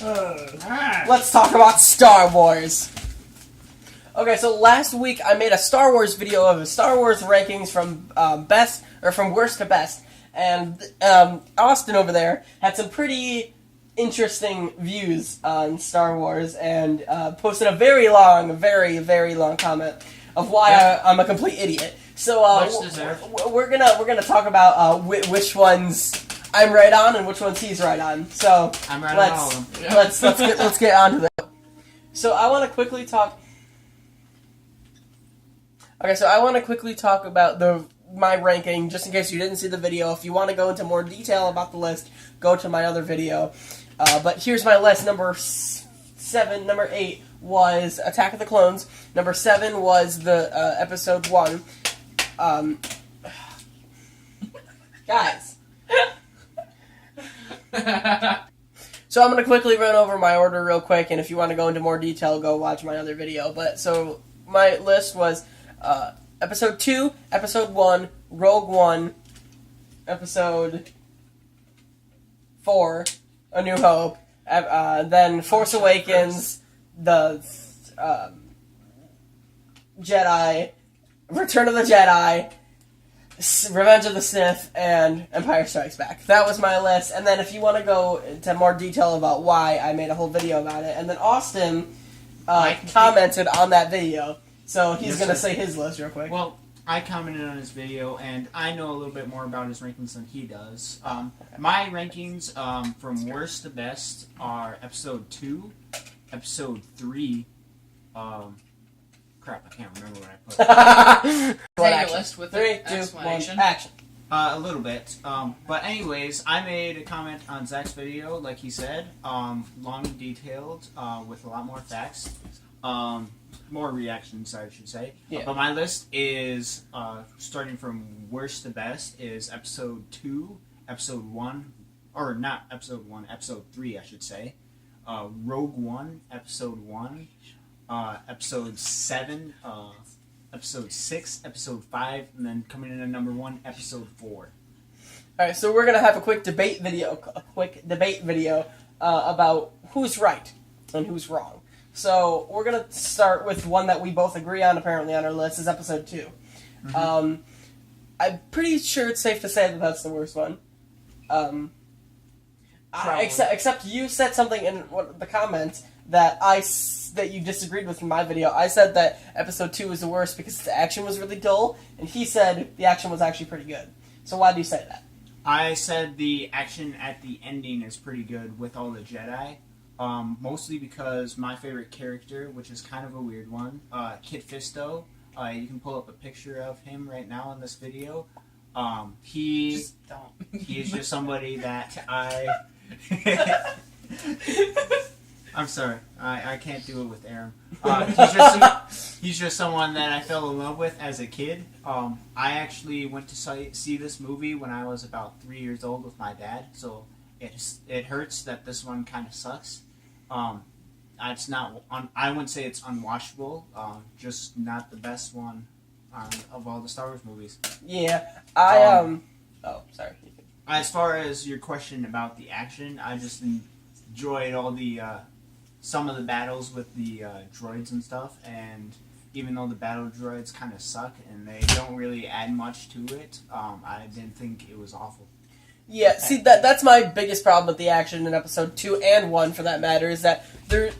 Let's talk about Star Wars. Okay, so last week I made a Star Wars video of Star Wars rankings from from worst to best, and Austin over there had some pretty interesting views on Star Wars and posted a very long comment of why I'm a complete idiot. So we're gonna talk about which ones I'm right on and which ones he's right on. So I'm right on all of them. Let's get on to that. So I want to quickly talk. Okay, so I want to quickly talk about my ranking, just in case you didn't see the video. If you want to go into more detail about the list, go to my other video. But here's my list. Number 8 was Attack of the Clones. Number 7 was the episode 1. Guys. So I'm going to quickly run over my order real quick, and if you want to go into more detail, go watch my other video. But so my list was episode 2, episode 1, Rogue One, episode 4, A New Hope, then Force Awakens, the Jedi, Return of the Jedi, Revenge of the Sith, and Empire Strikes Back. That was my list. And then if you want to go into more detail about why, I made a whole video about it. And then Austin commented on that video. So he's going to say his list real quick. Well, I commented on his video, and I know a little bit more about his rankings than he does. My rankings from worst to best are episode 2, episode 3, crap, I can't remember what I put. Say your list with 3, 2, 1, action. A little bit. But anyways, I made a comment on Zach's video, like he said, long and detailed, with a lot more facts. More reactions, I should say. Yeah. But my list is, starting from worst to best, is episode 2, episode 1, or not episode 1, episode 3, I should say. Rogue One, episode 1. Episode 7, episode 6, episode 5, and then coming in at number 1, episode 4. Alright, so we're going to have a quick debate video about who's right and who's wrong. So we're going to start with one that we both agree on, apparently, on our list, is episode 2. Mm-hmm. I'm pretty sure it's safe to say that that's the worst one. Except you said something in the comments that you disagreed with in my video. I said that episode 2 was the worst because the action was really dull, and he said the action was actually pretty good. So why do you say that? I said the action at the ending is pretty good with all the Jedi. Mostly because my favorite character, which is kind of a weird one, Kit Fisto, you can pull up a picture of him right now in this video. He is just somebody that I'm sorry, I can't do it with Aaron. He's just someone that I fell in love with as a kid. I actually went to see this movie when I was about 3 years old with my dad, so it hurts that this one kind of sucks. It's not. I wouldn't say it's unwatchable. Just not the best one of all the Star Wars movies. Yeah, Oh, sorry. As far as your question about the action, I just enjoyed all the some of the battles with the droids and stuff. And even though the battle droids kind of suck and they don't really add much to it, I didn't think it was awful. Yeah, see, that's my biggest problem with the action in episode 2 and 1, for that matter, is that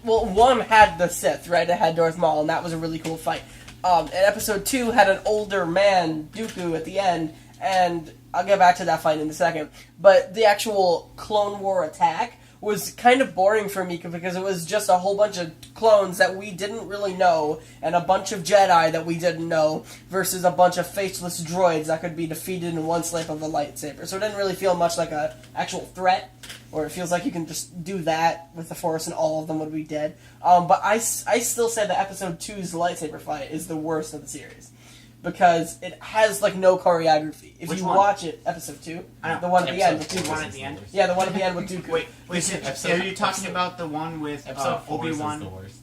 1 had the Sith, right? It had Darth Maul, and that was a really cool fight. And episode 2 had an older man, Dooku, at the end, and I'll get back to that fight in a second. But the actual Clone War attack was kind of boring for me because it was just a whole bunch of clones that we didn't really know and a bunch of Jedi that we didn't know versus a bunch of faceless droids that could be defeated in one swipe of a lightsaber. So it didn't really feel much like an actual threat, or it feels like you can just do that with the Force and all of them would be dead. But I still say that episode 2's lightsaber fight is the worst of the series. Because it has, no choreography. If you watch it, episode 2, the one at the end with Dooku. The one at the end? Yeah, the one at the end with Dooku. Wait, are you talking about the one with Obi-Wan? The worst.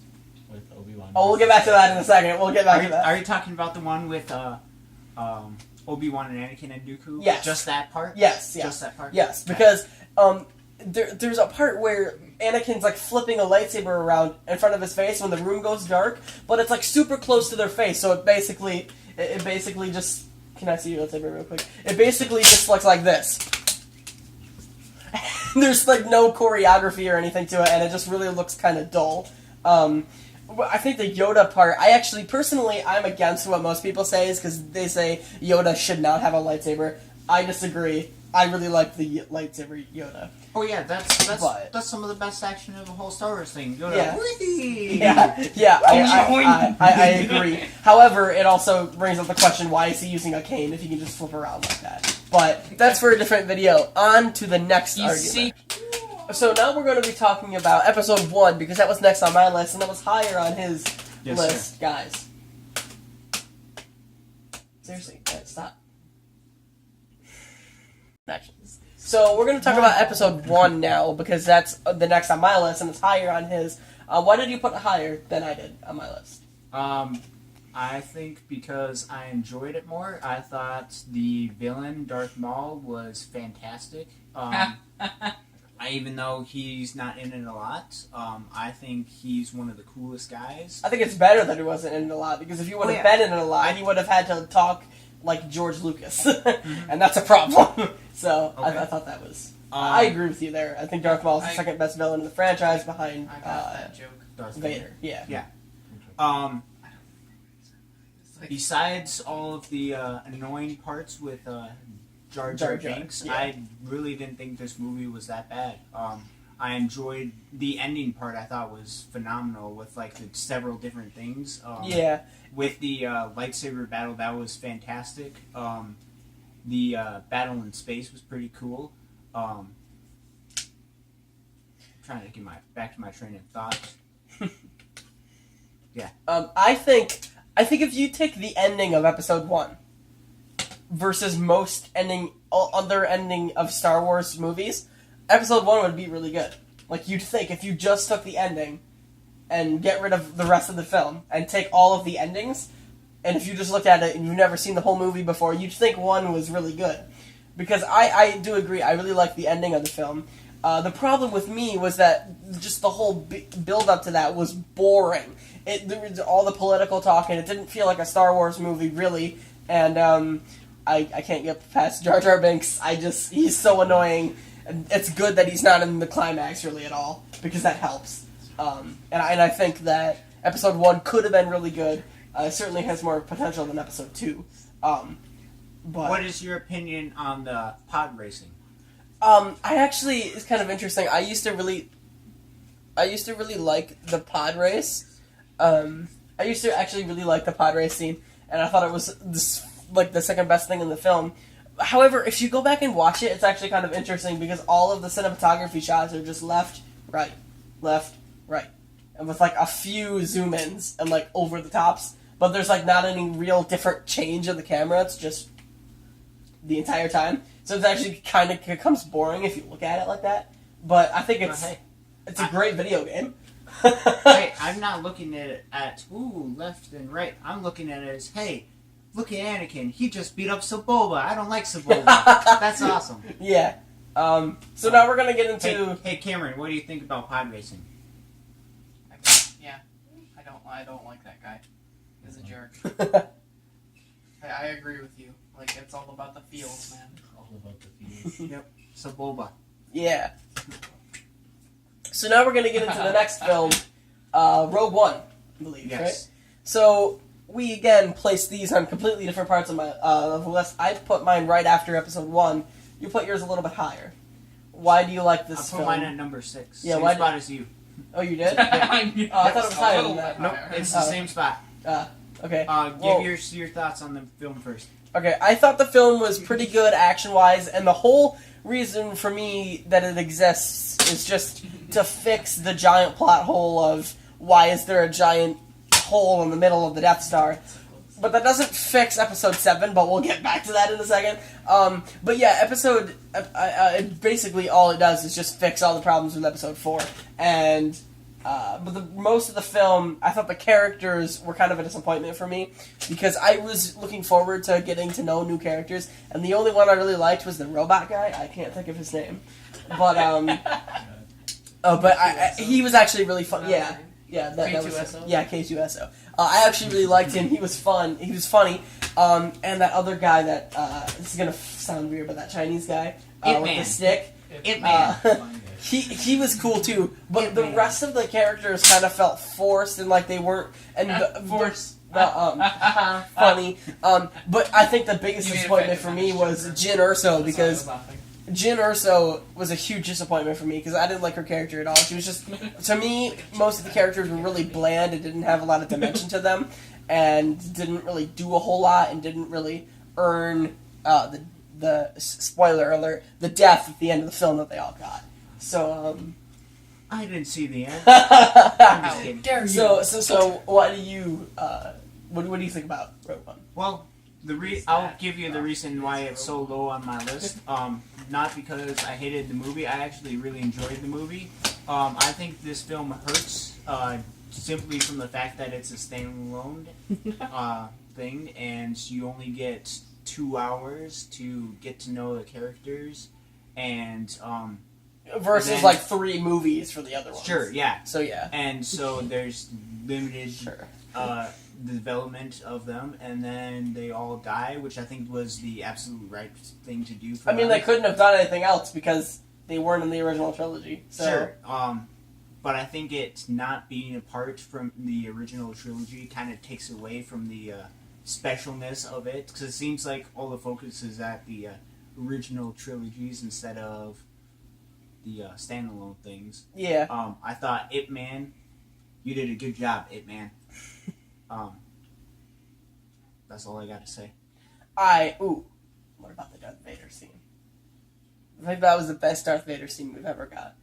With Obi-Wan. Oh, we'll get back to that in a second. We'll get back to that. Are you talking about the one with Obi-Wan and Anakin and Dooku? Yes. Just that part? Yes. Just that part? Yes, because there's a part where Anakin's like flipping a lightsaber around in front of his face when the room goes dark, but it's like super close to their face, so it basically just. Can I see your lightsaber real quick? It basically just looks like this. There's like no choreography or anything to it, and it just really looks kind of dull. I think the Yoda part, I'm against what most people say, is because they say Yoda should not have a lightsaber. I disagree. I really like the lightsaber Yoda. Oh yeah, that's some of the best action of the whole Star Wars thing. Yoda, Yeah. whee! I agree. However, it also brings up the question, why is he using a cane if he can just flip around like that? But that's for a different video. On to the next argument. So now we're going to be talking about episode 1, because that was next on my list, and that was higher on his list. Guys. Seriously, stop. Actions. So we're going to talk about episode 1 now, because that's the next on my list, and it's higher on his. Why did you put it higher than I did on my list? I think because I enjoyed it more. I thought the villain, Darth Maul, was fantastic. Even though he's not in it a lot, I think he's one of the coolest guys. I think it's better that he wasn't in it a lot, because if he would have been in it a lot, he would have had to talk like George Lucas, and that's a problem. So I thought that was. I agree with you there. I think Darth Maul is the second best villain in the franchise behind I got that joke. Darth Vader. Yeah. Besides all of the annoying parts with Jar Jar Binks, I really didn't think this movie was that bad. I enjoyed the ending part. I thought was phenomenal with like the several different things. With the lightsaber battle, that was fantastic. The battle in space was pretty cool. I'm trying to get back to my train of thought. Yeah. I think if you take the ending of episode 1 versus most other ending of Star Wars movies, episode 1 would be really good. Like, you'd think if you just took the ending and get rid of the rest of the film and take all of the endings, and if you just looked at it and you've never seen the whole movie before, you'd think 1 was really good. Because I do agree, I really like the ending of the film. The problem with me was that just the whole build-up to that was boring. There was all the political talk, and it didn't feel like a Star Wars movie, really. And I can't get past Jar Jar Binks. He's so annoying. And it's good that he's not in the climax, really, at all, because that helps. And I think that episode 1 could have been really good. It certainly has more potential than episode 2. But what is your opinion on the pod racing? It's kind of interesting. I used to really like the pod race. I used to actually really like the pod race scene, and I thought it was the second best thing in the film. However, if you go back and watch it, it's actually kind of interesting because all of the cinematography shots are just left, right, and with like a few zoom-ins and like over the tops. But there's like not any real different change of the camera. It's just the entire time. So it's actually kind of becomes boring if you look at it like that. But I think it's a great video game. Hey, I'm not looking at it left and right. I'm looking at it as, hey, look at Anakin. He just beat up Sebulba. I don't like Sebulba. That's awesome. Yeah. So now we're gonna get into. Hey, Cameron, what do you think about pod racing? I don't like that guy. He's a jerk. I agree with you. Like, it's all about the feels, man. All about the feels. Yep. Sebulba. Yeah. So now we're gonna get into the next film, Rogue One, I believe, yes. right? So we again placed these on completely different parts of my list. I put mine right after episode 1. You put yours a little bit higher. Why do you like this film? I put mine at number 6. Yeah, same spot as you. Oh, you did? I I thought it was higher than that. Nope, it's the same spot. Okay. Give your thoughts on the film first. Okay, I thought the film was pretty good action-wise, and the whole reason for me that it exists is just to fix the giant plot hole of why is there a giant hole in the middle of the Death Star. But that doesn't fix episode 7, but we'll get back to that in a second. But yeah, basically all it does is just fix all the problems with episode 4. And, but most of the film, I thought the characters were kind of a disappointment for me, because I was looking forward to getting to know new characters, and the only one I really liked was the robot guy. I can't think of his name. but he was actually really fun. Yeah. Yeah, that was K2SO? yeah, K2SO. I actually really liked him. He was fun. He was funny. And that other guy that this is gonna sound weird, but that Chinese guy with the stick. He was cool too. But the rest of the characters kind of felt forced and like they weren't Force. funny. But I think the biggest You made a disappointment for me famous was joke. Jin Urso That's why I because was laughing. Jin Urso was a huge disappointment for me because I didn't like her character at all. She was just, to me, most of the characters were really bland and didn't have a lot of dimension to them and didn't really do a whole lot and didn't really earn the spoiler alert, the death at the end of the film that they all got. So, I didn't see the end. How kidding. dare you? so what do you, what do you think about Rogue One? Well, I'll give you the reason why it's so low on my list. Not because I hated the movie. I actually really enjoyed the movie. I think this film hurts simply from the fact that it's a standalone thing, and you only get 2 hours to get to know the characters, and Versus then- like 3 movies for the other ones. sure, yeah, So yeah. and so there's limited Sure. development of them, and then they all die, which I think was the absolute right thing to do. For I mean, them. they couldn't have done anything else because they weren't in the original trilogy. So. Sure. But I think it not being apart from the original trilogy kind of takes away from the specialness of it, because it seems like all the focus is at the original trilogies instead of the standalone things. Yeah. I thought Ip Man, you did a good job, Ip Man. That's all I got to say. What about the Darth Vader scene? I think that was the best Darth Vader scene we've ever got.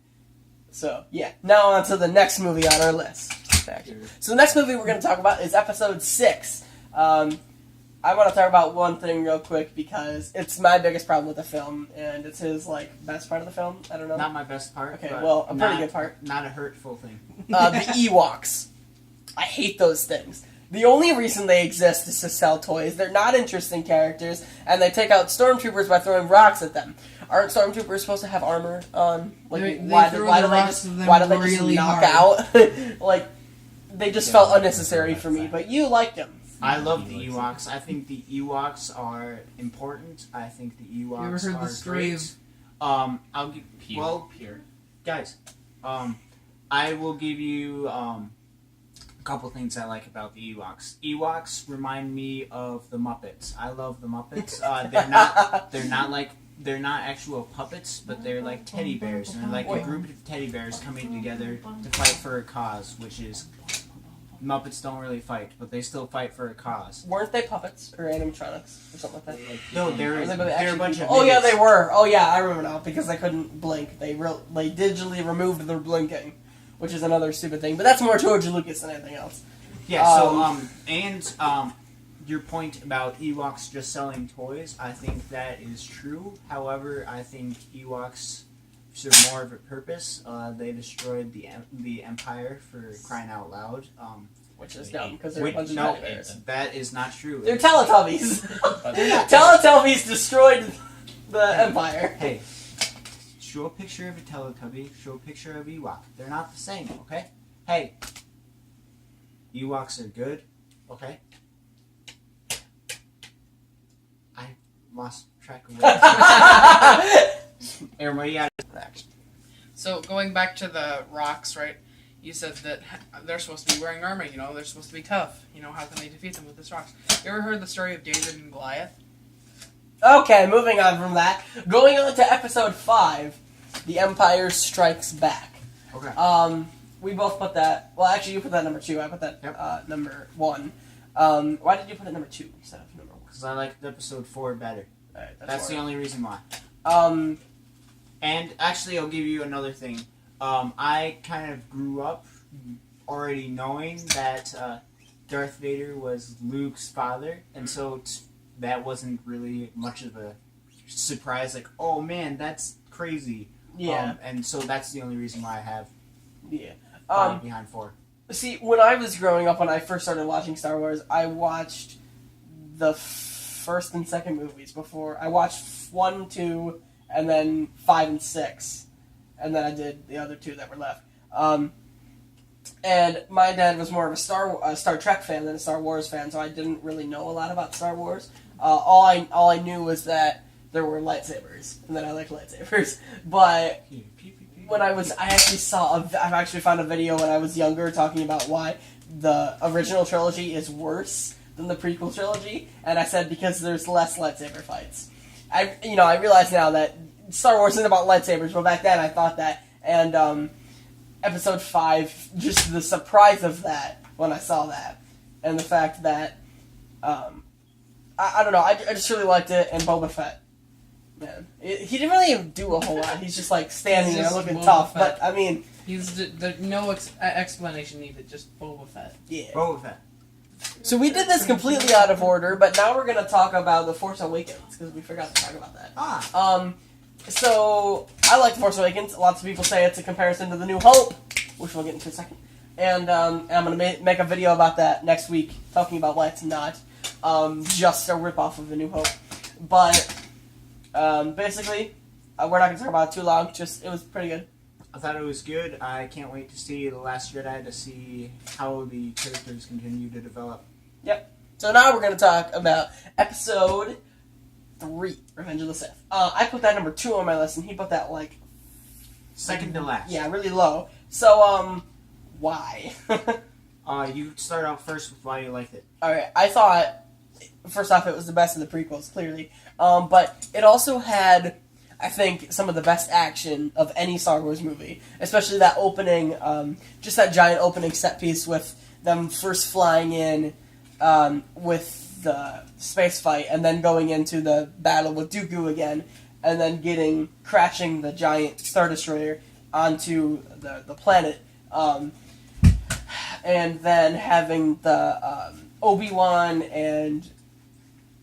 So, yeah. Now on to the next movie on our list. So the next movie we're going to talk about is Episode 6. I want to talk about one thing real quick because it's my biggest problem with the film, and it's his, best part of the film. I don't know. Not my best part. Okay, but well, a pretty not- good part. Not a hurtful thing. The Ewoks. I hate those things. The only reason they exist is to sell toys. They're not interesting characters, and they take out stormtroopers by throwing rocks at them. Aren't stormtroopers supposed to have armor on? They Why throw do the they rocks just at them why do they just really knock hard. out? They just felt unnecessary for me. But you liked them. I love the Ewoks. I think the Ewoks are important. I think the Ewoks You ever heard are the story great. of I'll give Pure. guys. I will give you a couple things I like about the Ewoks. Ewoks remind me of the Muppets. I love the Muppets. They're not actual puppets, but they're like teddy bears, and they're like a group of teddy bears coming together to fight for a cause, which is Muppets don't really fight, but they still fight for a cause. Weren't they puppets or animatronics or something like that? No, they're Or they a actually bunch of. people? Oh yeah, midgets. they were. Oh yeah, I remember now because they couldn't blink. They digitally removed their blinking, which is another stupid thing. But that's more George Lucas than anything else. Yeah. So your point about Ewoks just selling toys, I think that is true. However, I think Ewoks serve more of a purpose. They destroyed the Empire for crying out loud. Which is dumb because they're a bunch of no, teddy bears. that is not true. They're Teletubbies. Teletubbies destroyed the Empire. Hey, show a picture of a Teletubby. Show a picture of Ewok. They're not the same. Okay. Hey, Ewoks are good. Okay. I lost track of what. Aaron, what do you got? So going back to the rocks, right? You said that they're supposed to be wearing armor. They're supposed to be tough. How can they defeat them with this rocks? You ever heard the story of David and Goliath? Okay, moving on from that. Going on to episode 5, The Empire Strikes Back. Okay. We both put that. Well, actually, you put that number 2. I put that number 1. Why did you put it number 2 instead of number 1? Because I liked episode 4 better. Alright, That's the only reason why. only. And actually, I'll give you another thing. I kind of grew up already knowing that Darth Vader was Luke's father, and so that wasn't really much of a surprise. Like, oh man, that's crazy. Yeah. And so that's the only reason why I have Yeah. 5 behind 4. See, when I was growing up, when I first started watching Star Wars, I watched the first and second movies before. I watched 1, 2, and then 5 and 6. and then I did the other 2 that were left. And my dad was more of a Star Trek fan than a Star Wars fan, so I didn't really know a lot about Star Wars. All I knew was that there were lightsabers, and that I liked lightsabers. But when I actually found a video when I was younger talking about why the original trilogy is worse than the prequel trilogy, and I said because there's less lightsaber fights. I realize now that Star Wars isn't about lightsabers, but back then I thought that, and Episode 5, just the surprise of that when I saw that, and the fact that, I don't know, I just really liked it, and Boba Fett, man. He didn't really even do a whole lot, he's just like standing He's there just looking Boba tough, Fett. but I mean... There's no explanation needed, just Boba Fett. Yeah. Boba Fett. So we did this completely out of order, but now we're going to talk about The Force Awakens, because we forgot to talk about that. So, I like The Force Awakens. Lots of people say it's a comparison to The New Hope, which we'll get into in a second. And I'm going to make a video about that next week, talking about why it's not just a ripoff of The New Hope. But, basically, we're not going to talk about it too long, just, it was pretty good. I thought it was good. I can't wait to see The Last Jedi to see how the characters continue to develop. So now we're going to talk about Episode 3, Revenge of the Sith. I put that number 2 on my list, and he put that, like... Second to last. Yeah, really low. So, why? You start out first with why you liked it. Alright, I thought, first off, it was the best of the prequels, clearly. But it also had, I think, some of the best action of any Star Wars movie. Especially that opening, just that giant opening set piece with them first flying in with the space fight, and then going into the battle with Dooku again, and then crashing the giant Star Destroyer onto the planet, and then having the Obi-Wan and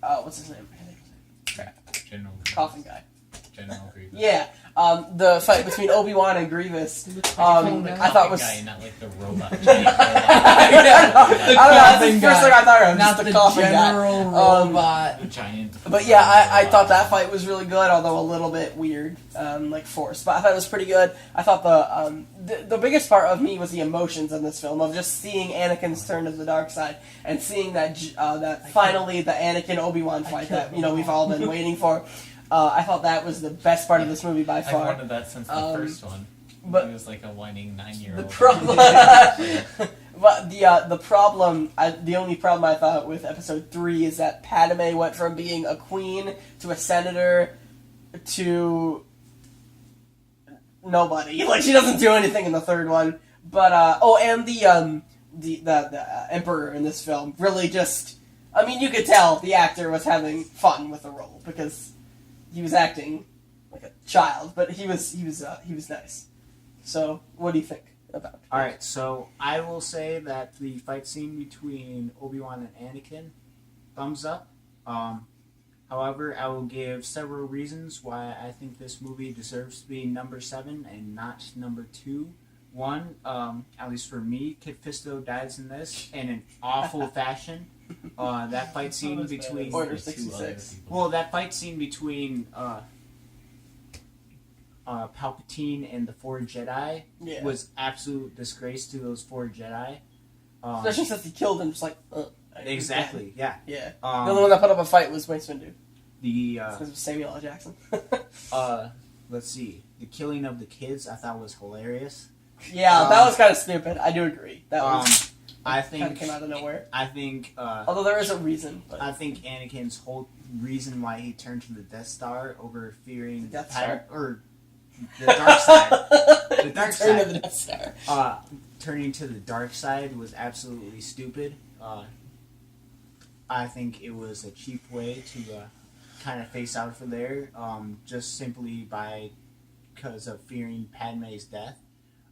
what's his name? General Coffin guy. General Grievous. Yeah, the fight between Obi-Wan and Grievous. I thought was. Guy, not like the robot. Giant robot. I don't know. That's the first thing I thought of. Not Just the the coffin guy. general robot. The giant. But yeah, I thought that fight was really good, although a little bit weird, like forced. But I thought it was pretty good. I thought the biggest part of me was the emotions in this film of just seeing Anakin's turn to the dark side and seeing that finally the Anakin Obi-Wan fight that we've all been waiting for. I thought that was the best part of this movie by I've far. wanted that since the first one. But he was like a whining 9-year-old. the problem, but the problem, the only problem I thought with Episode 3 is that Padme went from being a queen to a senator to nobody. Like, she doesn't do anything in the third one. But and the Emperor in this film really just, I mean, you could tell the actor was having fun with the role because he was acting like a child, but he was nice. So, what do you think about it? Alright, so I will say that the fight scene between Obi-Wan and Anakin, thumbs up. However, I will give several reasons why I think this movie deserves to be number 7 and not number 2. One, at least for me, Kit Fisto dies in this in an awful fashion. That fight scene between... Order With 2 other 66. people. Well, that fight scene between Palpatine and the 4 Jedi Yeah. was absolute disgrace to those 4 Jedi. Especially since he killed him, just like, Exactly, yeah. Yeah. The only one that put up a fight was Mace Windu. The Because of Samuel L. Jackson. let's see, the killing of the kids I thought was hilarious. Yeah, that was kind of stupid. I do agree. That was I kind of think came out of nowhere. I think Although there is a reason. But I think Anakin's whole reason why he turned to the Death Star over fearing Death Star? or the dark side. The dark Turn side. of the Death Star. Turning to the dark side was absolutely stupid. I think it was a cheap way to kind of face out for there, just simply because of fearing Padme's death.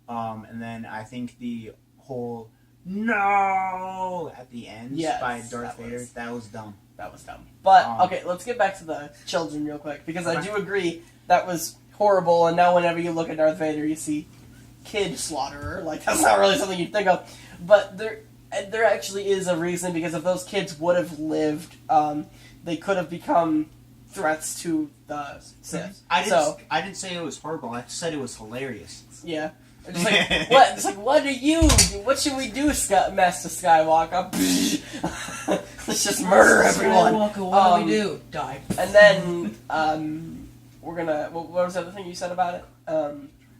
And then I think the whole "no" at the end Yes, by Darth that Vader, was- that was dumb. That was dumb. But, Um, okay, let's get back to the children real quick. Because I Okay. do agree that was horrible. And now whenever you look at Darth Vader, you see kid slaughterer. Like, that's not really something you'd think of. But there actually is a reason. Because if those kids would have lived, they could have become threats to the Sith. I So didn't say it was horrible. I said it was hilarious. yeah. It's like what? It's like what do you? What should we do, Master Skywalker? Let's just murder everyone. Skywalker, what do Um, we do? Die. And then we're gonna. What was the other thing you said about it?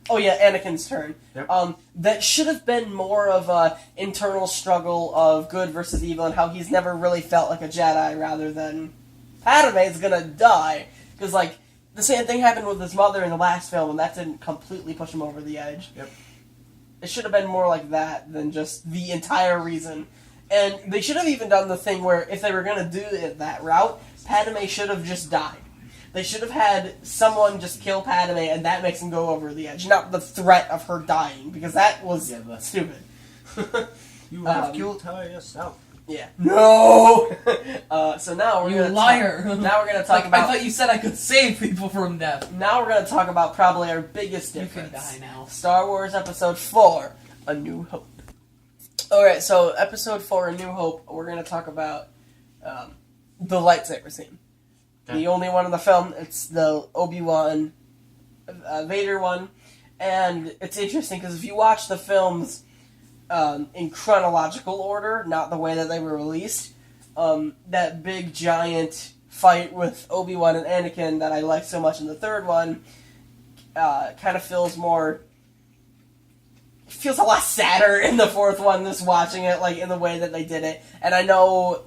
Oh yeah, Anakin's turn. Yep. That should have been more of a internal struggle of good versus evil, and how he's never really felt like a Jedi, rather than Padme's gonna die because like. The same thing happened with his mother in the last film, and that didn't completely push him over the edge. Yep. It should have been more like that than just the entire reason. And they should have even done the thing where, if they were going to do it that route, Padme should have just died. They should have had someone just kill Padme, and that makes him go over the edge, not the threat of her dying, because that was stupid. You have killed her yourself. Yeah. No. So now we're You gonna liar. now we're gonna talk I about. thought you said I could save people from death. Now we're gonna talk about probably our biggest You difference. can die now. Star Wars Episode 4, A New Hope. Alright, so Episode 4, A New Hope, we're gonna talk about the lightsaber scene. Okay. The only one in the film, it's the Obi-Wan Vader one. And it's interesting because if you watch the films in chronological order, not the way that they were released, that big giant fight with Obi-Wan and Anakin that I like so much in the third one kind of feels a lot sadder in the fourth one, just watching it, like, in the way that they did it. And I know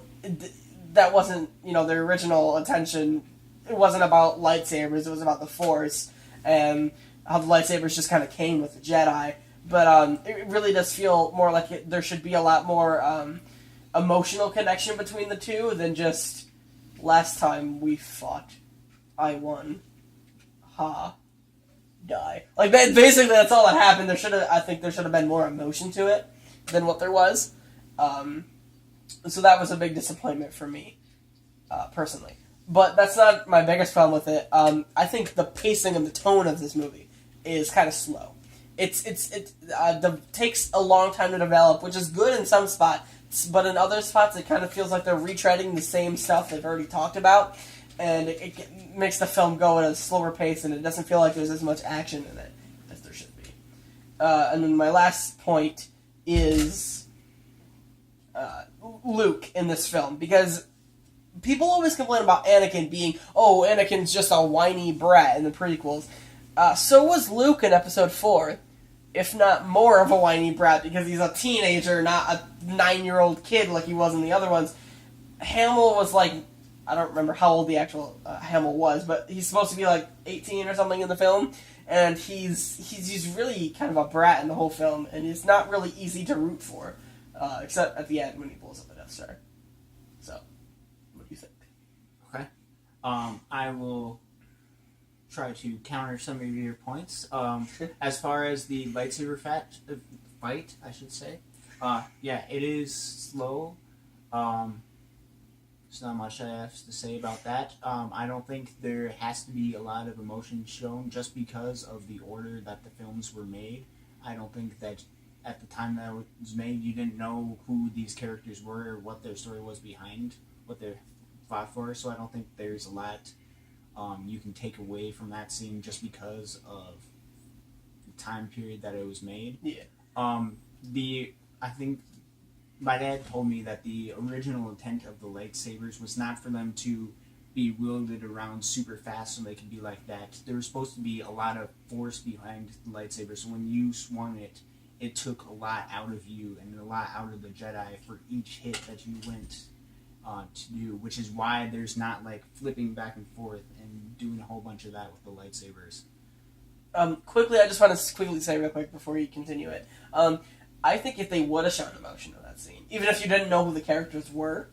that wasn't, their original intention. It wasn't about lightsabers, it was about the Force, and how the lightsabers just kind of came with the Jedi. But it really does feel more like there should be a lot more emotional connection between the two than just last time we fought, I won. Ha. Die. Like, basically that's all that happened. I think there should have been more emotion to it than what there was. So that was a big disappointment for me, personally. But that's not my biggest problem with it. I think the pacing and the tone of this movie is kind of slow. It takes a long time to develop, which is good in some spots, but in other spots it kind of feels like they're retreading the same stuff they've already talked about, and it makes the film go at a slower pace, and it doesn't feel like there's as much action in it as there should be. And then my last point is Luke in this film, because people always complain about Anakin being, Anakin's just a whiny brat in the prequels. So was Luke in Episode 4, if not more of a whiny brat, because he's a teenager, not a 9-year-old kid like he was in the other ones. Hamill was like, I don't remember how old the actual Hamill was, but he's supposed to be like 18 or something in the film, and he's really kind of a brat in the whole film, and it's not really easy to root for, except at the end when he pulls up the Death Star. So, what do you think? Okay. I will try to counter some of your points. As far as the lightsaber fight, I should say. Yeah, it is slow. There's not much I have to say about that. I don't think there has to be a lot of emotion shown just because of the order that the films were made. I don't think that at the time that it was made, you didn't know who these characters were or what their story was behind what they fought for, so I don't think there's a lot you can take away from that scene just because of the time period that it was made. Yeah. I think my dad told me that the original intent of the lightsabers was not for them to be wielded around super fast so they could be like that. There was supposed to be a lot of force behind the lightsaber, so when you swung it, it took a lot out of you and a lot out of the Jedi for each hit that you went to do, which is why there's not like flipping back and forth and doing a whole bunch of that with the lightsabers. Quickly, I just want to quickly say real quick before you continue it. I think if they would have shown emotion in that scene, even if you didn't know who the characters were,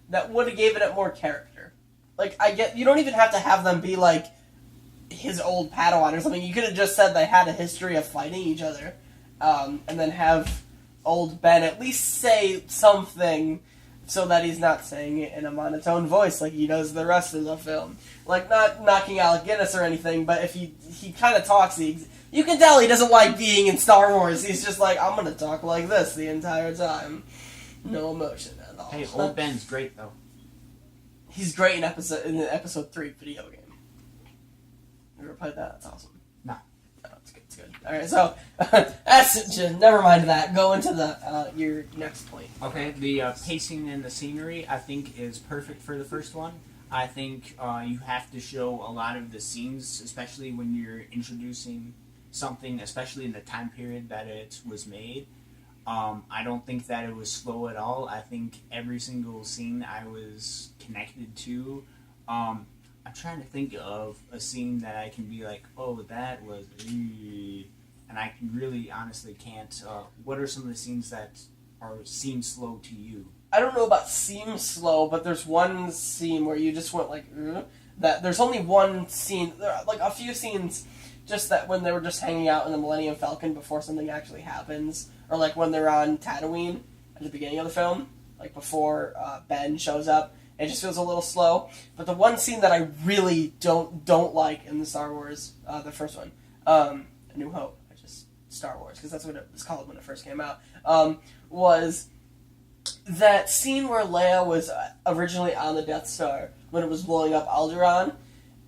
that would have given it more character. Like, you don't even have to have them be like his old Padawan or something. You could have just said they had a history of fighting each other, and then have old Ben at least say something so that he's not saying it in a monotone voice like he does the rest of the film. Like, not knocking Alec Guinness or anything, but if he kind of talks, you can tell he doesn't like being in Star Wars. He's just like, I'm going to talk like this the entire time. No emotion at all. Hey, old Ben's great, though. He's great in the episode 3 video game. You ever played that? That's awesome. No. Oh, it's good. It's good. All right, so that's just, never mind that. Go into the your next point. Okay, the pacing and the scenery I think is perfect for the first one. I think you have to show a lot of the scenes, especially when you're introducing something, especially in the time period that it was made. I don't think that it was slow at all. I think every single scene I was connected to. I'm trying to think of a scene that I can be like, oh, that was... And I really honestly can't. What are some of the scenes that seem slow to you? I don't know about seem slow, but there's one scene where you just went like, that. There's only one scene, like a few scenes, just that when they were just hanging out in the Millennium Falcon before something actually happens, or like when they're on Tatooine at the beginning of the film, like before Ben shows up. It just feels a little slow. But the one scene that I really don't like in the Star Wars, the first one, A New Hope, which is Star Wars, because that's what it was called when it first came out, was that scene where Leia was originally on the Death Star when it was blowing up Alderaan.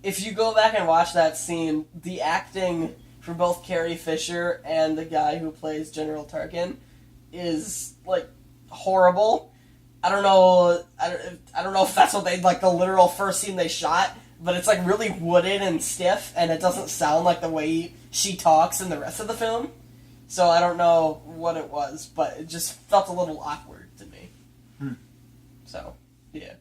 If you go back and watch that scene, the acting for both Carrie Fisher and the guy who plays General Tarkin is, like, horrible. I don't know if that's what like the literal first scene they shot, but it's like really wooded and stiff, and it doesn't sound like the way she talks in the rest of the film. So I don't know what it was, but it just felt a little awkward to me. So, yeah.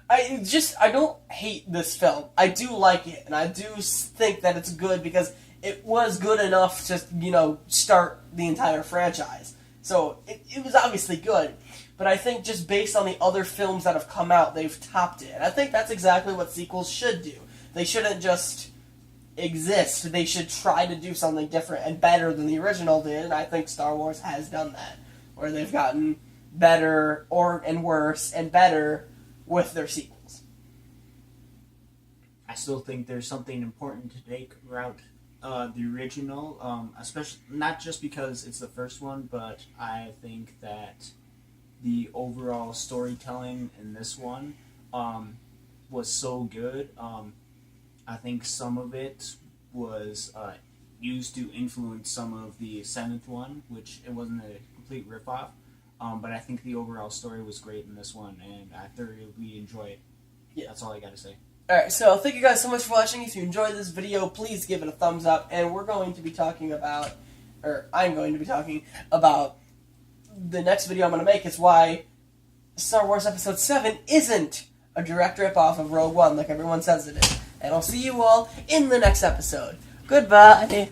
I don't hate this film. I do like it, and I do think that it's good because it was good enough to, start the entire franchise. So it was obviously good. But I think just based on the other films that have come out, they've topped it. And I think that's exactly what sequels should do. They shouldn't just exist. They should try to do something different and better than the original did. And I think Star Wars has done that, where they've gotten better and worse and better with their sequels. I still think there's something important to take about the original, especially not just because it's the first one, but I think that the overall storytelling in this one was so good. I think some of it was used to influence some of the seventh one, which it wasn't a complete ripoff. But I think the overall story was great in this one, and I thoroughly enjoy it. Yeah. That's all I gotta say. Alright, so thank you guys so much for watching. If you enjoyed this video, please give it a thumbs up. And we're going to be talking about, or I'm going to be talking about, the next video I'm going to make is why Star Wars Episode 7 isn't a direct ripoff of Rogue One like everyone says it is. And I'll see you all in the next episode. Goodbye!